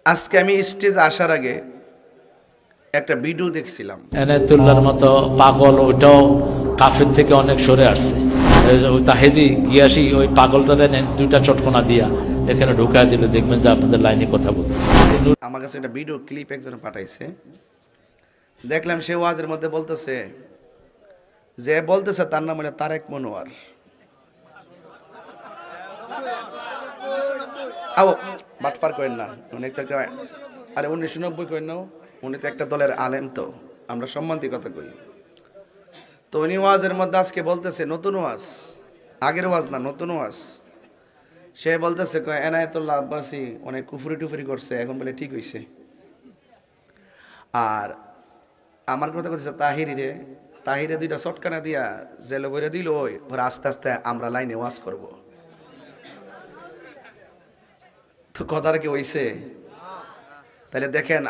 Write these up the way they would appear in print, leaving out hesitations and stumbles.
আজকে আমি স্টেজে আসার আগে একটা ভিডিও দেখছিলাম। এনায়েতুল্লাহর মতো পাগল ওইটাও কাফের থেকে অনেক সরে আসছে। ওই তাহেদি গিয়াসি ওই পাগলটারে দুইটা চটকনা দিয়া এখানে ঢুকায় দিলে দেখবেন যে আপনাদের লাইনে কথা বলতে। আমার কাছে একটা ভিডিও ক্লিপ একজন পাঠাইছে, দেখলাম সে ওয়াজের মধ্যে বলতেছে তার নাম হলো তারেক মনোয়ার। বাটফার করেন না, উনি একটা আরে 1990 করেন না, উনি তো একটা দলের আলেম, তো আমরা সম্মানিত কথা কই। তো উনি ওয়াজের মধ্যে আজকে বলতেছে, নতুন ওয়াজ, আগের ওয়াজ না, নতুন ওয়াজ। সে বলতেছে এনায়েতুল্লাহ আব্বাসী অনেক কুফরি টুফরি করছে, এখন বলে ঠিক হইছে। আর আমার কথা বলতেছে তাহিরে দুইটা চটকানা দিয়া জেলে বইরে দিল, ওরা আস্তে আস্তে আমরা লাইনে ওয়াজ করব। তো কথাটা কি হইছে? তাহলে দেখেন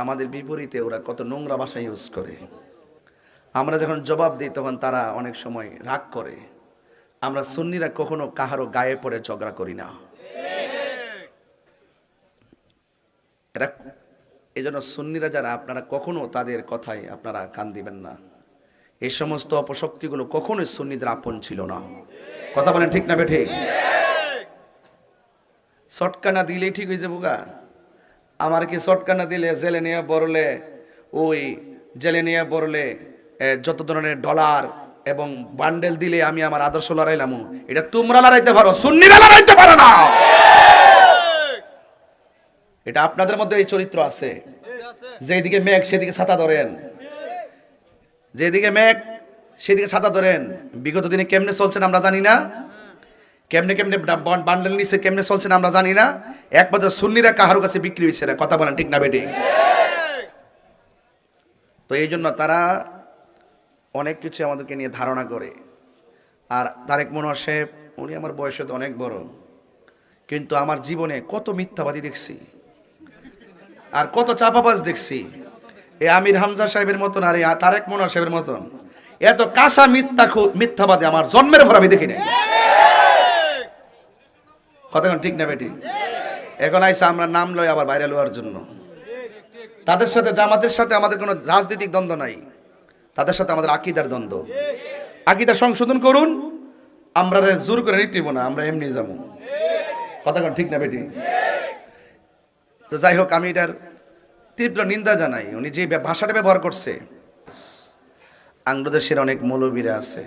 আমাদের বিপরীতে ওরা কত নোংরা ভাষা ইউজ করে। আমরা যখন জবাব দিই তখন তারা অনেক সময় রাগ করে। আমরা সুন্নিরা কখনো কাহারও গায়ে পড়ে ঝগড়া করি না। এরা এই জন্য সুন্নিরা যারা, আপনারা কখনো তাদের কথায় আপনারা কান দিবেন না। এই সমস্ত অপশক্তিগুলো কখনোই সুন্নিদের আপন ছিল না। কথা বলেন ঠিক না বেঠে? চটকানা দিলেই ঠিক হয়ে যাবো গা? আমার কি চটকানা দিলে জেলে নিয়ে বড়লে, ওই জেলে নিয়ে বড়লে যত ধরনের ডলার এবং বান্ডেল দিলে আমি আমার আদর্শ লড়াইলাম? এটা তোমরা লড়াইতে পারো, সুন্নিরা লড়াইতে পারো না। এটা আপনাদের মধ্যে এই চরিত্র আছে, যেদিকে মেঘ সেদিকে ছাতা ধরেন, যেদিকে মেঘ সেদিকে ছাতা ধরেন। বিগত দিনে কেমনে চলছেন আমরা জানি না, কেমনে কেমনে বান্ডেল নিচে কেমনে চলছেন আমরা জানি না। একমাত্র সুন্নিরা কাহার কাছে বিক্রি হয়েছে না। কথা বলেন ঠিক না বেটি? তো এই জন্য তারা অনেক কিছু আমাদেরকে নিয়ে ধারণা করে। আর তারেক মনোয়ার সাহেব, উনি আমার বয়সে তো অনেক বড়, কিন্তু আমার জীবনে কত মিথ্যাবাদী দেখছি আর কত চাপাবাজ দেখছি। এই আমির হামজা সাহেবের মতন আর এই তারেক মনোয়ার সাহেবের মতন এত কাঁচা মিথ্যাবাদী আমার জন্মের পর আমি দেখি নাই। কথা ঠিক না বেটি? এখন আইসা আমরা নাম লই আবার বাইরে লওয়ার জন্য। তাদের সাথে, জামাতের সাথে আমাদের কোনো রাজনৈতিক দ্বন্দ্ব নাই, তাদের সাথে আমাদের আকীদার দ্বন্দ্ব। আকীদা সংশোধন করুন, আমরা জোর করে নিতে না, আমরা এমনি যাবো। কথা ঠিক না বেটি? তো যাই হোক, আমি এটার তীব্র নিন্দা জানাই। উনি যে ভাষাটা ব্যবহার করছে, বাংলাদেশের অনেক মৌলবীরা আছে,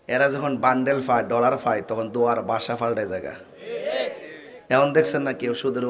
এরা যখন বান্ডেল পায়, ডলার পায়, তখন দোয়ার বাসা পাল্টে জায়গা। এখন দেখছেন না কেউ সুদের